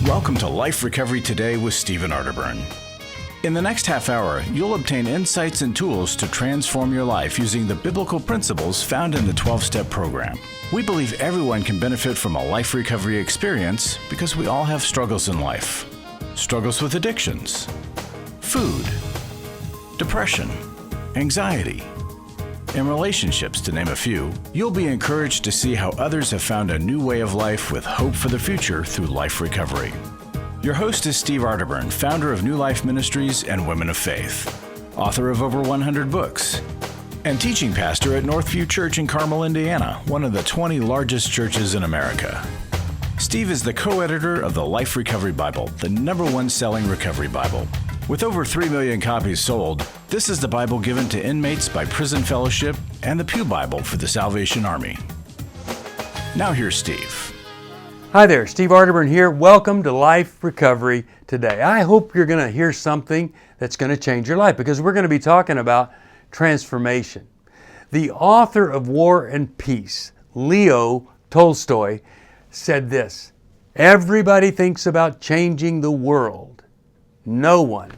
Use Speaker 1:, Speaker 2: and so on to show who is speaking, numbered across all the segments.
Speaker 1: Welcome to Life Recovery Today with Stephen Arterburn. In the next half hour, you'll obtain insights and tools to transform your life using the biblical principles found in the 12-step program. We believe everyone can benefit from a life recovery experience because we all have struggles in life. Struggles with addictions, food, depression, anxiety, and relationships, to name a few. You'll be encouraged to see how others have found a new way of life with hope for the future through life recovery. Your host is Steve Arterburn, founder of New Life Ministries and Women of Faith, author of over 100 books, and teaching pastor at Northview Church in Carmel, Indiana, one of the 20 largest churches in America. Steve is the co-editor of the Life Recovery Bible, the #1 selling recovery Bible. With over 3 million copies sold, this is the Bible given to inmates by Prison Fellowship and the Pew Bible for the Salvation Army. Now here's Steve.
Speaker 2: Hi there, Steve Arterburn here. Welcome to Life Recovery Today. I hope you're going to hear something that's going to change your life because we're going to be talking about transformation. The author of War and Peace, Leo Tolstoy, said this: "Everybody thinks about changing the world. No one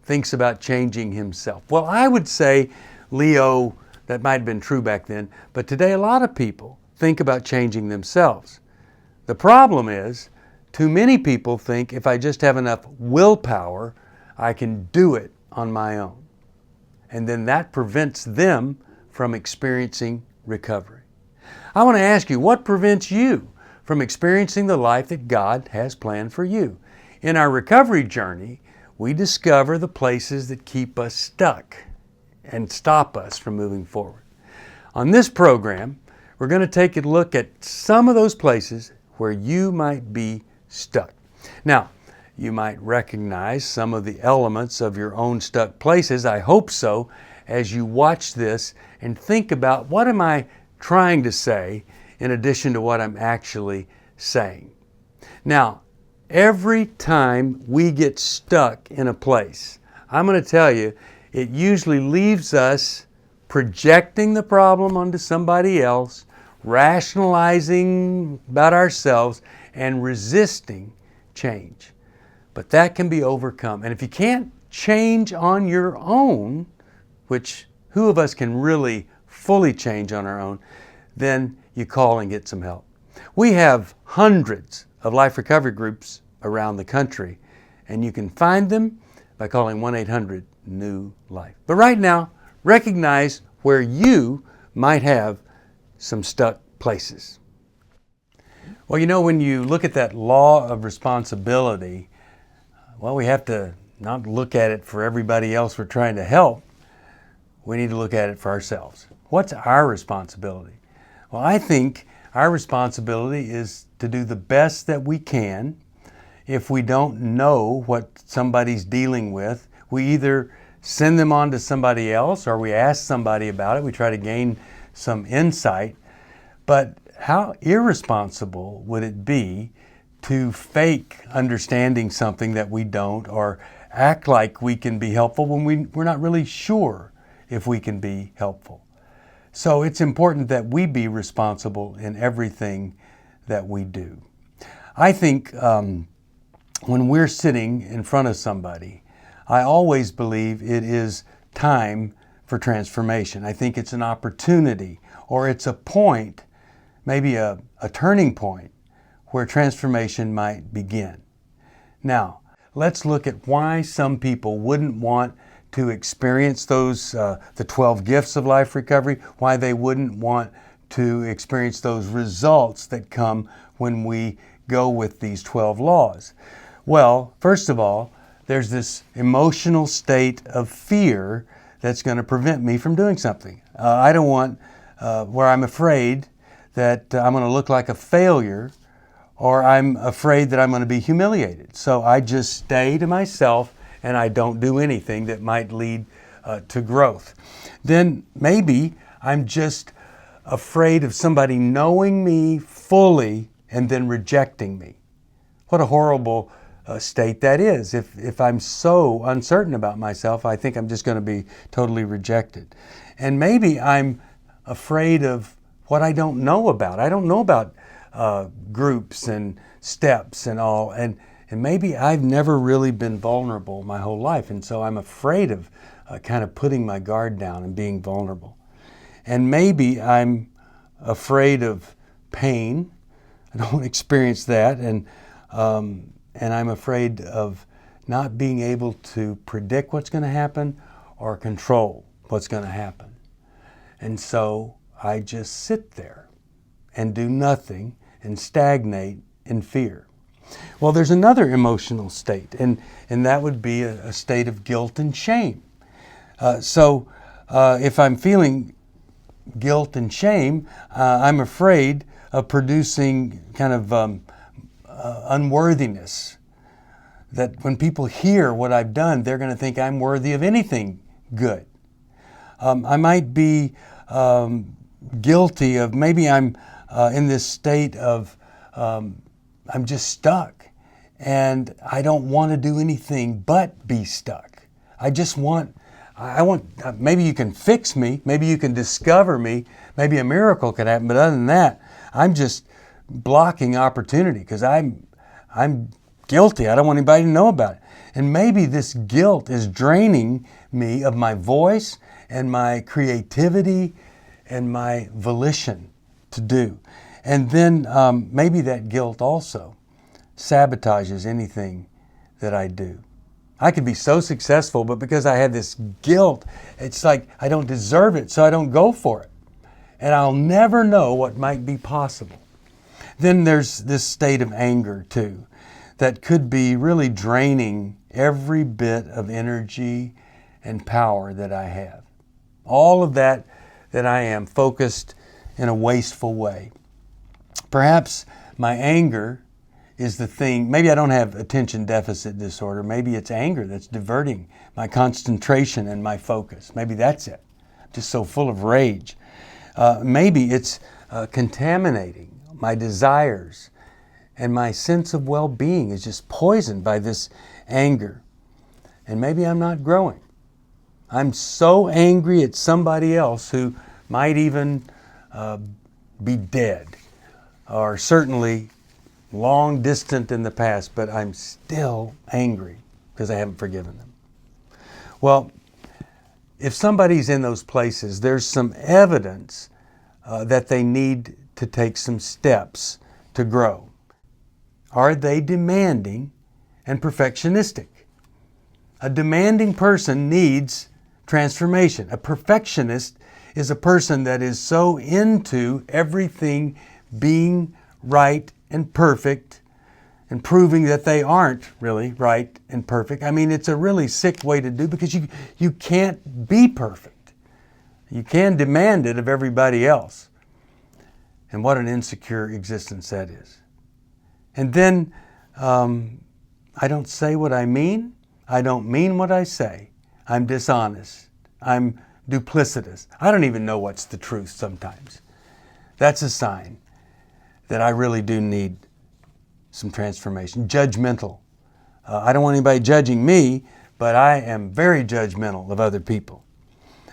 Speaker 2: thinks about changing himself." Well, I would say, Leo, that might have been true back then, but today a lot of people think about changing themselves. The problem is, too many people think if I just have enough willpower, I can do it on my own. And then that prevents them from experiencing recovery. I want to ask you, what prevents you from experiencing the life that God has planned for you? In our recovery journey, we discover the places that keep us stuck and stop us from moving forward. On this program, we're going to take a look at some of those places where you might be stuck. Now, you might recognize some of the elements of your own stuck places. I hope so, as you watch this and think about, what am I trying to say in addition to what I'm actually saying? Now, every time we get stuck in a place, I'm going to tell you, it usually leaves us projecting the problem onto somebody else, rationalizing about ourselves, and resisting change. But that can be overcome. And if you can't change on your own, which who of us can really fully change on our own, then you call and get some help. We have hundreds of life recovery groups around the country, and you can find them by calling 1-800-NEW-LIFE. But right now, recognize where you might have some stuck places. Well, you know, when you look at that law of responsibility, well, we have to not look at it for everybody else we're trying to help. We need to look at it for ourselves. What's our responsibility? Well, I think our responsibility is to do the best that we can. If we don't know what somebody's dealing with, we either send them on to somebody else or we ask somebody about it. We try to gain some insight. But how irresponsible would it be to fake understanding something that we don't, or act like we can be helpful when we're not really sure if we can be helpful? So it's important that we be responsible in everything that we do. I think when we're sitting in front of somebody, I always believe it is time for transformation. I think it's an opportunity, or it's a point, maybe a turning point, where transformation might begin. Now, let's look at why some people wouldn't want to experience those, the 12 gifts of life recovery, why they wouldn't want to experience those results that come when we go with these 12 laws. Well, first of all, there's this emotional state of fear that's going to prevent me from doing something. I don't want where I'm afraid that I'm going to look like a failure, or I'm afraid that I'm going to be humiliated. So I just stay to myself and I don't do anything that might lead to growth. Then maybe I'm just afraid of somebody knowing me fully and then rejecting me. What a horrible state that is. If I'm so uncertain about myself, I think I'm just going to be totally rejected. And maybe I'm afraid of what I don't know about. I don't know about groups and steps and all. And And maybe I've never really been vulnerable my whole life, and so I'm afraid of kind of putting my guard down and being vulnerable. And maybe I'm afraid of pain. I don't experience that, and I'm afraid of not being able to predict what's going to happen or control what's going to happen. And so I just sit there and do nothing and stagnate in fear. Well, there's another emotional state, and that would be a state of guilt and shame. So if I'm feeling guilt and shame, I'm afraid of producing kind of unworthiness. That when people hear what I've done, they're going to think I'm worthy of anything good. I might be guilty of, maybe I'm in this state of I'm just stuck and I don't want to do anything but be stuck. I want, maybe you can fix me, maybe you can discover me, maybe a miracle could happen, but other than that, I'm just blocking opportunity because I'm guilty. I don't want anybody to know about it. And maybe this guilt is draining me of my voice and my creativity and my volition to do. And then maybe that guilt also sabotages anything that I do. I could be so successful, but because I have this guilt, it's like I don't deserve it, so I don't go for it. And I'll never know what might be possible. Then there's this state of anger too, that could be really draining every bit of energy and power that I have. All of that I am focused in a wasteful way. Perhaps my anger is the thing. Maybe I don't have attention deficit disorder. Maybe it's anger that's diverting my concentration and my focus. Maybe that's it. I'm just so full of rage. Maybe it's contaminating my desires, and my sense of well-being is just poisoned by this anger. And maybe I'm not growing. I'm so angry at somebody else who might even be dead, or certainly long distant in the past, but I'm still angry because I haven't forgiven them. Well, if somebody's in those places, there's some evidence that they need to take some steps to grow. Are they demanding and perfectionistic? A demanding person needs transformation. A perfectionist is a person that is so into everything being right and perfect and proving that they aren't really right and perfect. I mean, it's a really sick way to do, because you can't be perfect. You can demand it of everybody else. And what an insecure existence that is. And then I don't say what I mean. I don't mean what I say. I'm dishonest. I'm duplicitous. I don't even know what's the truth sometimes. That's a sign that I really do need some transformation. Judgmental. I don't want anybody judging me, but I am very judgmental of other people.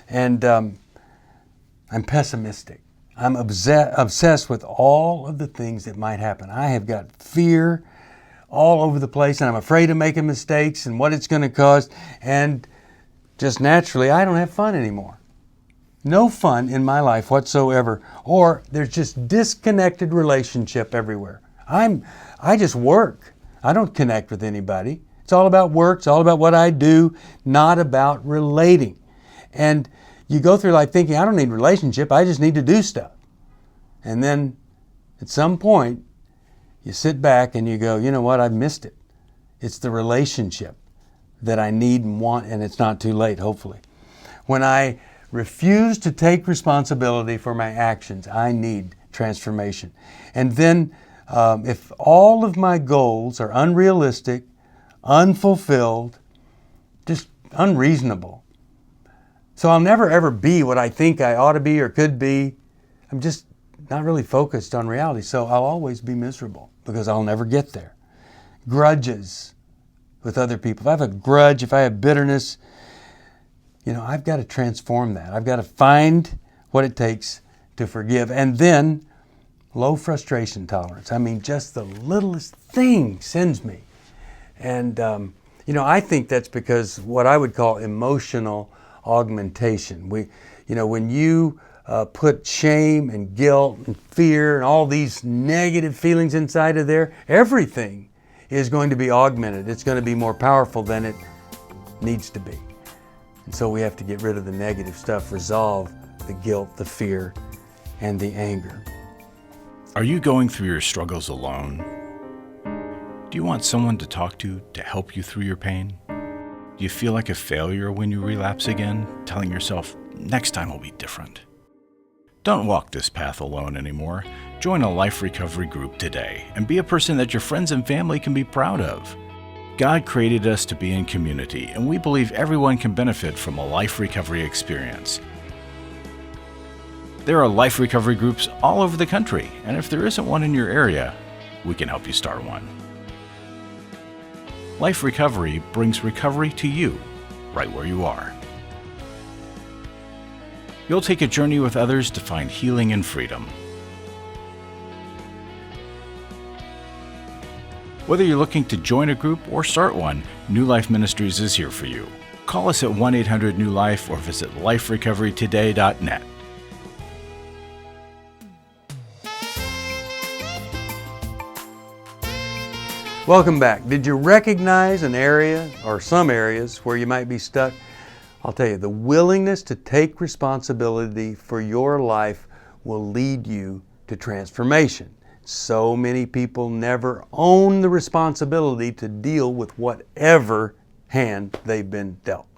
Speaker 2: And I'm pessimistic. I'm obsessed with all of the things that might happen. I have got fear all over the place, and I'm afraid of making mistakes and what it's going to cause. And just naturally, I don't have fun anymore. No fun in my life whatsoever. Or there's just disconnected relationship everywhere. I just work. I don't connect with anybody. It's all about work. It's all about what I do, not about relating. And you go through life thinking, I don't need a relationship. I just need to do stuff. And then at some point, you sit back and you go, you know what? I've missed it. It's the relationship that I need and want, and it's not too late, hopefully. When I refuse to take responsibility for my actions, I need transformation. And then if all of my goals are unrealistic, unfulfilled, just unreasonable, so I'll never ever be what I think I ought to be or could be. I'm just not really focused on reality. So I'll always be miserable because I'll never get there. Grudges with other people. If I have a grudge, if I have bitterness, I've got to transform that. I've got to find what it takes to forgive. And then low frustration tolerance. I mean, just the littlest thing sends me. And, I think that's because what I would call emotional augmentation. When you put shame and guilt and fear and all these negative feelings inside of there, everything is going to be augmented. It's going to be more powerful than it needs to be. And so we have to get rid of the negative stuff, resolve the guilt, the fear, and the anger.
Speaker 1: Are you going through your struggles alone? Do you want someone to talk to help you through your pain? Do you feel like a failure when you relapse again, telling yourself, next time will be different? Don't walk this path alone anymore. Join a life recovery group today and be a person that your friends and family can be proud of. God created us to be in community, and we believe everyone can benefit from a life recovery experience. There are life recovery groups all over the country, and if there isn't one in your area, we can help you start one. Life Recovery brings recovery to you, right where you are. You'll take a journey with others to find healing and freedom. Whether you're looking to join a group or start one, New Life Ministries is here for you. Call us at 1-800-NEW-LIFE or visit liferecoverytoday.net.
Speaker 2: Welcome back. Did you recognize an area or some areas where you might be stuck? I'll tell you, the willingness to take responsibility for your life will lead you to transformation. So many people never own the responsibility to deal with whatever hand they've been dealt.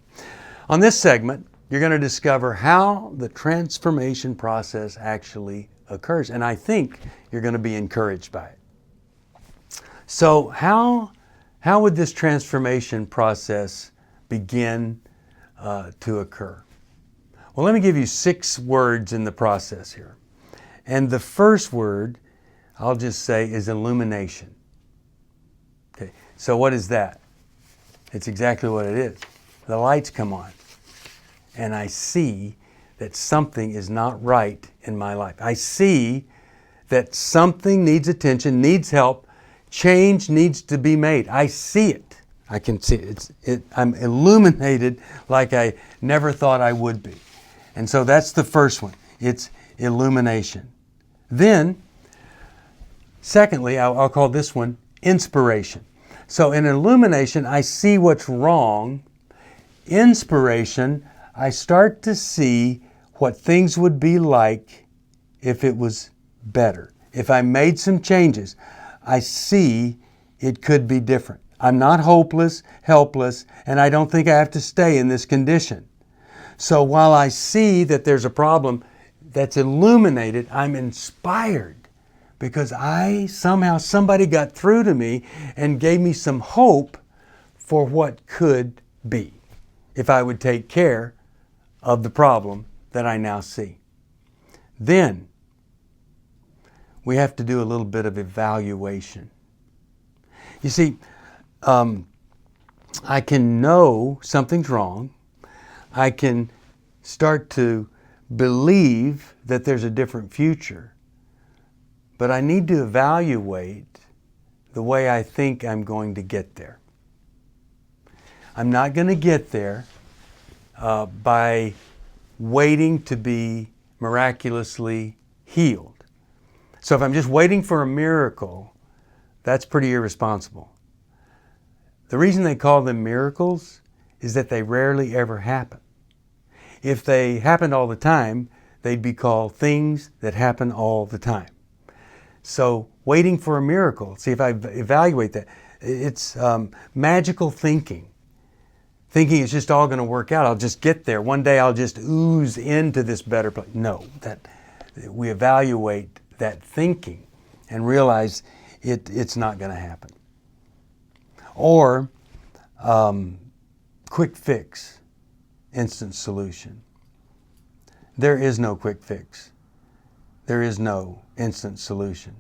Speaker 2: On this segment, you're going to discover how the transformation process actually occurs, and I think you're going to be encouraged by it. So how would this transformation process begin to occur? Well, let me give you 6 words in the process here. And the first word, I'll just say, is illumination. Okay, so what is that? It's exactly what it is. The lights come on, and I see that something is not right in my life. I see that something needs attention, needs help, change needs to be made. I see it. I can see it. I'm illuminated like I never thought I would be. And so that's the first one. It's illumination. Then, secondly, I'll call this one inspiration. So in illumination, I see what's wrong. Inspiration, I start to see what things would be like if it was better. If I made some changes, I see it could be different. I'm not hopeless, helpless, and I don't think I have to stay in this condition. So while I see that there's a problem that's illuminated, I'm inspired because somebody got through to me and gave me some hope for what could be if I would take care of the problem that I now see. Then we have to do a little bit of evaluation. You see, I can know something's wrong. I can start to believe that there's a different future. But I need to evaluate the way I think I'm going to get there. I'm not going to get there by waiting to be miraculously healed. So if I'm just waiting for a miracle, that's pretty irresponsible. The reason they call them miracles is that they rarely ever happen. If they happened all the time, they'd be called things that happen all the time. So waiting for a miracle, see if I evaluate that, it's magical thinking. Thinking it's just all going to work out. I'll just get there. One day I'll just ooze into this better place. No, that we evaluate that thinking and realize it's not going to happen. Or quick fix, instant solution. There is no quick fix. There is no instant solution.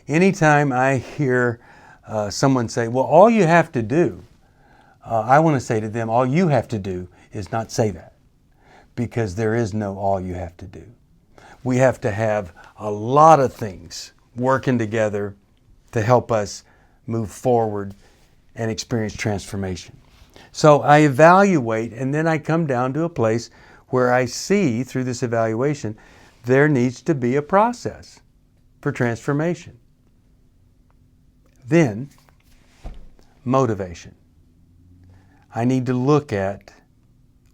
Speaker 2: Anytime I hear someone say, well, all you have to do, I want to say to them, all you have to do is not say that, because there is no all you have to do. We have to have a lot of things working together to help us move forward and experience transformation. So I evaluate, and then I come down to a place where I see through this evaluation there needs to be a process for transformation. Then, motivation. I need to look at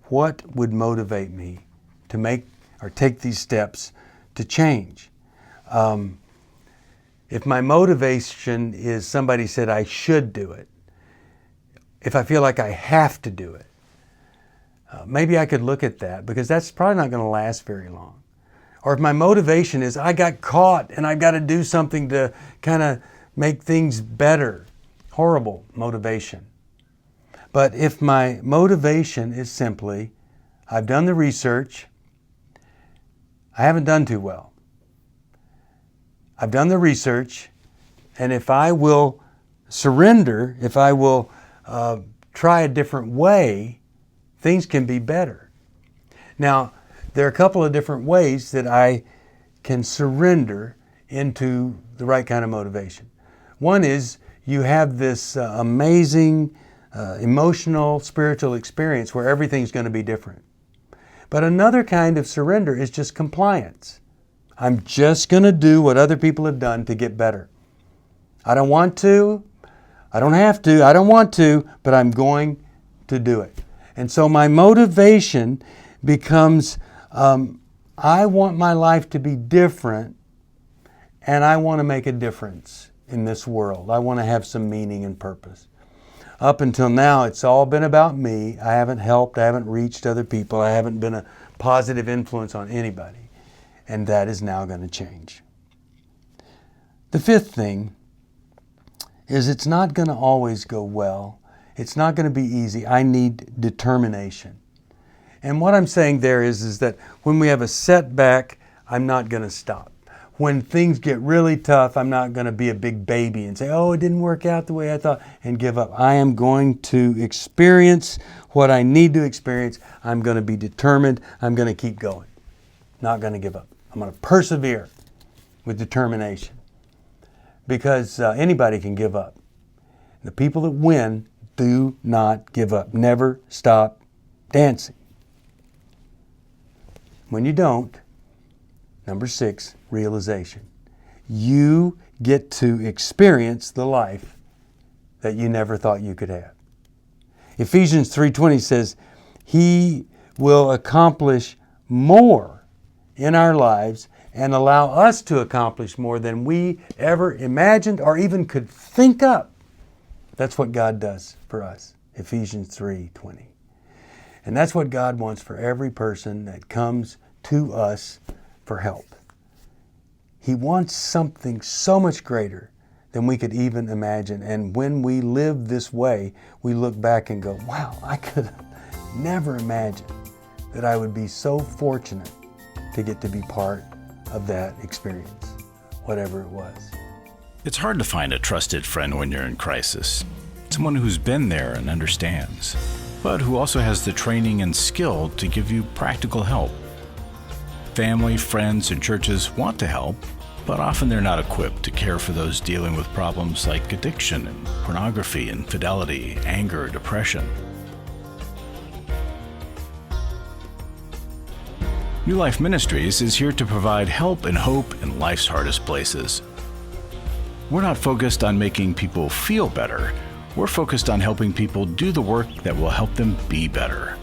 Speaker 2: what would motivate me to make or take these steps to change. If my motivation is somebody said I should do it, if I feel like I have to do it, maybe I could look at that, because that's probably not going to last very long. Or if my motivation is I got caught and I've got to do something to kind of make things better, horrible motivation. But if my motivation is simply I've done the research, I haven't done too well. I've done the research, and if I will surrender, if I will try a different way, things can be better. Now, there are a couple of different ways that I can surrender into the right kind of motivation. One is you have this amazing emotional, spiritual experience where everything's going to be different. But another kind of surrender is just compliance. I'm just going to do what other people have done to get better. I don't want to, I don't have to, I don't want to, but I'm going to do it. And so my motivation becomes, I want my life to be different, and I want to make a difference in this world. I want to have some meaning and purpose. Up until now, it's all been about me. I haven't helped, I haven't reached other people, I haven't been a positive influence on anybody. And that is now going to change. The fifth thing is it's not going to always go well. It's not going to be easy. I need determination. And what I'm saying there is that when we have a setback, I'm not going to stop. When things get really tough, I'm not going to be a big baby and say, oh, it didn't work out the way I thought, and give up. I am going to experience what I need to experience. I'm going to be determined. I'm going to keep going. Not going to give up. I'm going to persevere with determination, because anybody can give up. The people that win do not give up. Never stop dancing. When you don't, number 6, realization. You get to experience the life that you never thought you could have. Ephesians 3:20 says, He will accomplish more in our lives and allow us to accomplish more than we ever imagined or even could think up. That's what God does for us. Ephesians 3:20. And that's what God wants for every person that comes to us for help. He wants something so much greater than we could even imagine. And when we live this way, we look back and go, wow, I could have never imagined that I would be so fortunate to get to be part of that experience, whatever it was.
Speaker 1: It's hard to find a trusted friend when you're in crisis. Someone who's been there and understands, but who also has the training and skill to give you practical help. Family, friends, and churches want to help, but often they're not equipped to care for those dealing with problems like addiction and pornography, infidelity, anger, depression. New Life Ministries is here to provide help and hope in life's hardest places. We're not focused on making people feel better. We're focused on helping people do the work that will help them be better.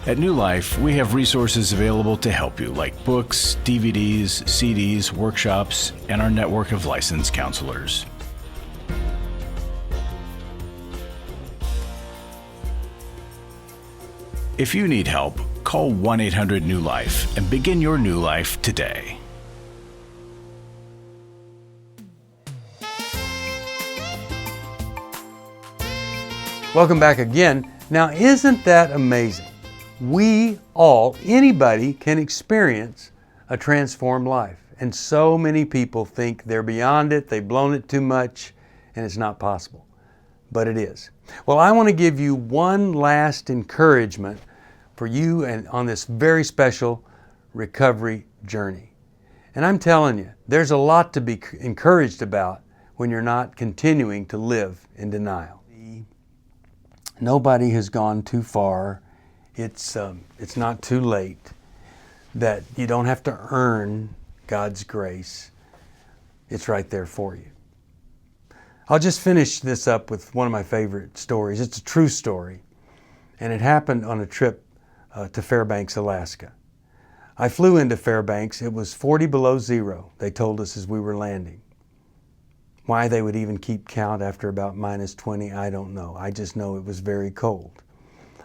Speaker 1: At New Life, we have resources available to help you, like books, DVDs, CDs, workshops, and our network of licensed counselors. If you need help, call 1-800-NEW-LIFE and begin your new life today.
Speaker 2: Welcome back again. Now, isn't that amazing? We all, anybody can experience a transformed life. And so many people think they're beyond it, they've blown it too much, and it's not possible. But it is. Well, I want to give you one last encouragement for you and on this very special recovery journey. And I'm telling you, there's a lot to be encouraged about when you're not continuing to live in denial. nobody has gone too far. It's not too late. That you don't have to earn God's grace. It's right there for you. I'll just finish this up with one of my favorite stories. It's a true story, and it happened on a trip to Fairbanks, Alaska. I flew into Fairbanks. It was 40 below zero, they told us as we were landing. Why they would even keep count after about minus 20, I don't know. I just know it was very cold.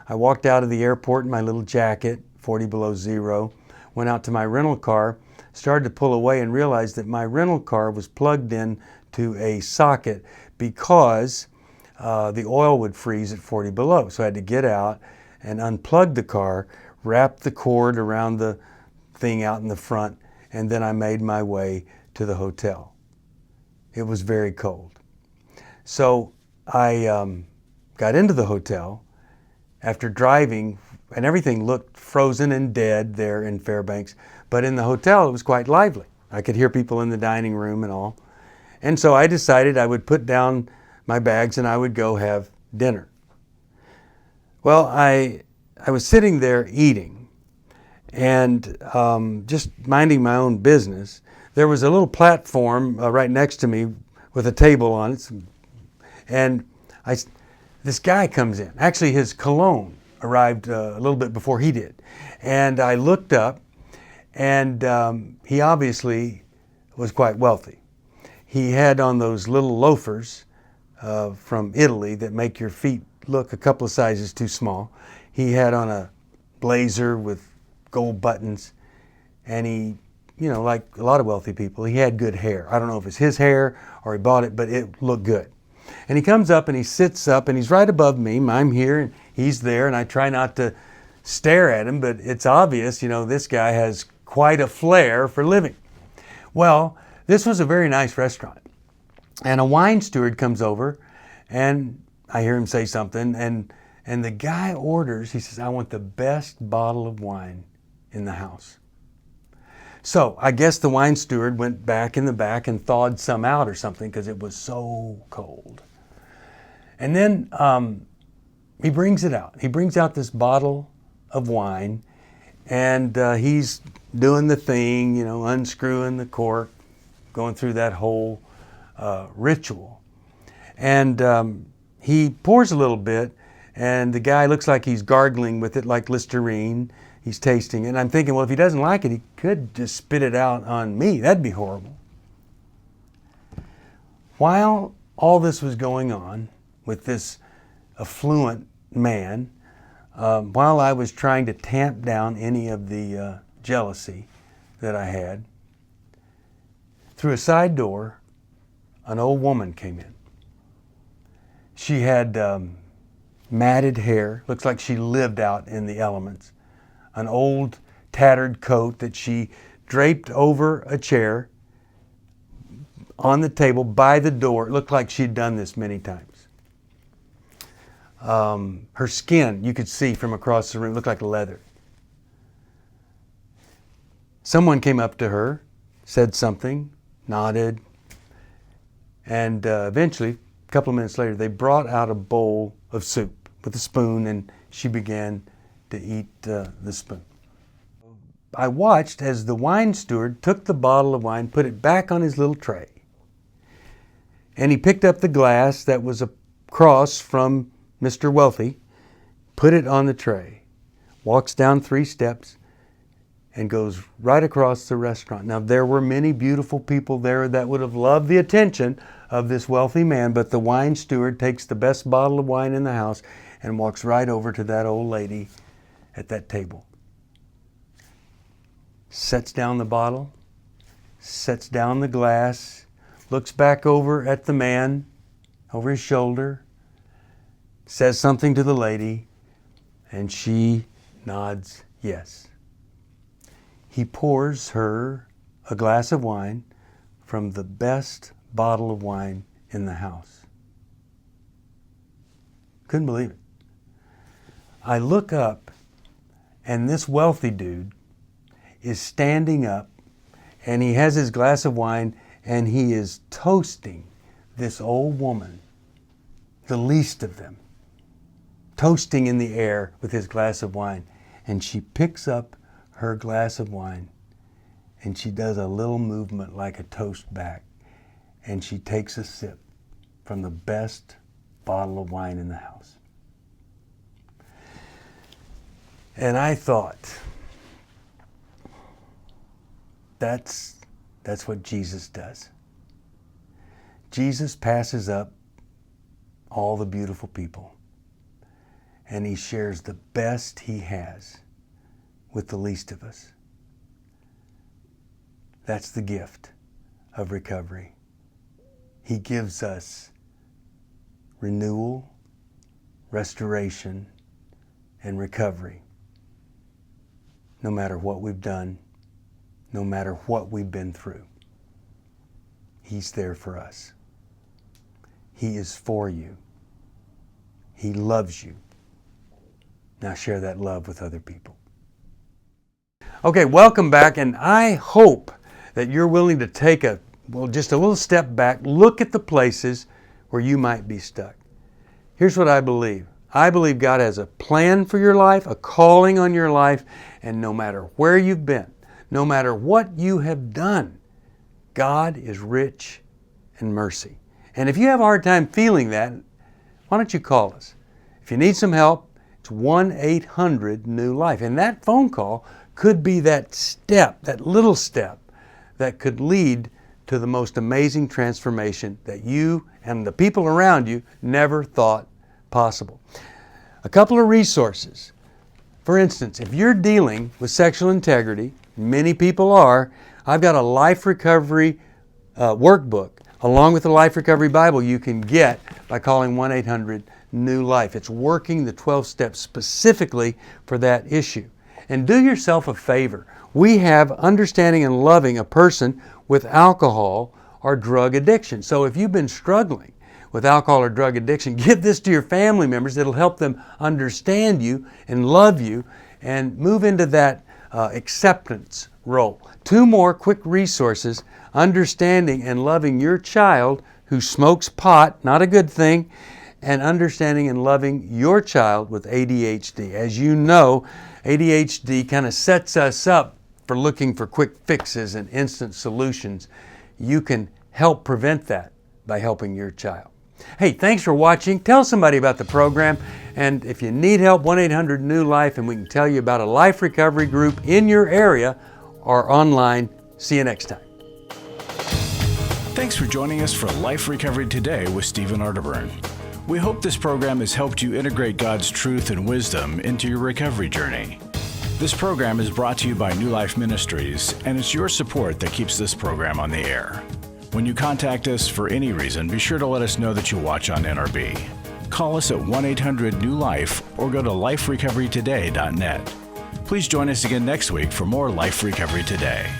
Speaker 2: I walked out of the airport in my little jacket, 40 below zero, went out to my rental car, started to pull away and realized that my rental car was plugged in to a socket because the oil would freeze at 40 below. So I had to get out and unplug the car, wrap the cord around the thing out in the front, and then I made my way to the hotel. It was very cold. So I got into the hotel after driving, and everything looked frozen and dead there in Fairbanks. But in the hotel, it was quite lively. I could hear people in the dining room and all. And so I decided I would put down my bags and I would go have dinner. Well, I was sitting there eating and just minding my own business. There was a little platform right next to me with a table on it. And this guy comes in. Actually, his cologne arrived a little bit before he did. And I looked up, and he obviously was quite wealthy. He had on those little loafers from Italy that make your feet look a couple of sizes too small. He had on a blazer with gold buttons, and he, like a lot of wealthy people, he had good hair. I don't know if it's his hair or he bought it, but it looked good. And he comes up and he sits up and he's right above me. I'm here and he's there, and I try not to stare at him, but it's obvious, this guy has quite a flair for living. Well, this was a very nice restaurant. And a wine steward comes over and I hear him say something, and the guy orders, he says, "I want the best bottle of wine in the house." So I guess the wine steward went back in the back and thawed some out or something because it was so cold. And then he brings it out. He brings out this bottle of wine, and he's doing the thing, unscrewing the cork, going through that whole ritual. And he pours a little bit, and the guy looks like he's gargling with it like Listerine. He's tasting it. And I'm thinking, well, if he doesn't like it, he could just spit it out on me. That'd be horrible. While all this was going on with this affluent man, while I was trying to tamp down any of the jealousy that I had, through a side door, an old woman came in. She had matted hair, looks like she lived out in the elements. An old tattered coat that she draped over a chair on the table by the door. It looked like she'd done this many times. Her skin, you could see from across the room, looked like leather. Someone came up to her, said something, nodded, and eventually, a couple of minutes later, they brought out a bowl of soup with a spoon, and she began to eat the spoon. I watched as the wine steward took the bottle of wine, put it back on his little tray, and he picked up the glass that was across from Mr. Wealthy, put it on the tray, walks down 3 steps, and goes right across the restaurant. Now, there were many beautiful people there that would have loved the attention of this wealthy man, but the wine steward takes the best bottle of wine in the house and walks right over to that old lady at that table. Sets down the bottle, sets down the glass, looks back over at the man over his shoulder, says something to the lady, and she nods yes. He pours her a glass of wine from the best bottle of wine in the house. Couldn't believe it. I look up, and this wealthy dude is standing up, and he has his glass of wine, and he is toasting this old woman, the least of them, toasting in the air with his glass of wine. And she picks up her glass of wine and she does a little movement like a toast back. And she takes a sip from the best bottle of wine in the house. And I thought, that's what Jesus does. Jesus passes up all the beautiful people and he shares the best he has with the least of us. That's the gift of recovery. He gives us renewal, restoration, and recovery. No matter what we've done, no matter what we've been through, He's there for us. He is for you. He loves you. Now share that love with other people. Okay, welcome back, and I hope that you're willing to take just a little step back, look at the places where you might be stuck. Here's what I believe. I believe God has a plan for your life, a calling on your life, and no matter where you've been, no matter what you have done, God is rich in mercy. And if you have a hard time feeling that, why don't you call us? If you need some help, it's 1-800-NEW-LIFE. And that phone call could be that step, that little step, that could lead to the most amazing transformation that you and the people around you never thought possible. A couple of resources. For instance, if you're dealing with sexual integrity, many people are, I've got a Life Recovery workbook along with the Life Recovery Bible you can get by calling 1-800-NEW-LIFE. It's working the 12 steps specifically for that issue. And do yourself a favor. We have Understanding and Loving a Person with Alcohol or Drug Addiction. So if you've been struggling with alcohol or drug addiction, give this to your family members. It'll help them understand you and love you and move into that acceptance role. Two more quick resources: Understanding and Loving Your Child Who Smokes Pot, not a good thing, and Understanding and Loving Your Child with ADHD. As you know, ADHD kind of sets us up for looking for quick fixes and instant solutions. You can help prevent that by helping your child. Hey, thanks for watching. Tell somebody about the program. And if you need help, 1-800-NEW-LIFE, and we can tell you about a life recovery group in your area or online. See you next time.
Speaker 1: Thanks for joining us for Life Recovery Today with Stephen Arterburn. We hope this program has helped you integrate God's truth and wisdom into your recovery journey. This program is brought to you by New Life Ministries, and it's your support that keeps this program on the air. When you contact us for any reason, be sure to let us know that you watch on NRB. Call us at 1-800-NEW-LIFE or go to liferecoverytoday.net. Please join us again next week for more Life Recovery Today.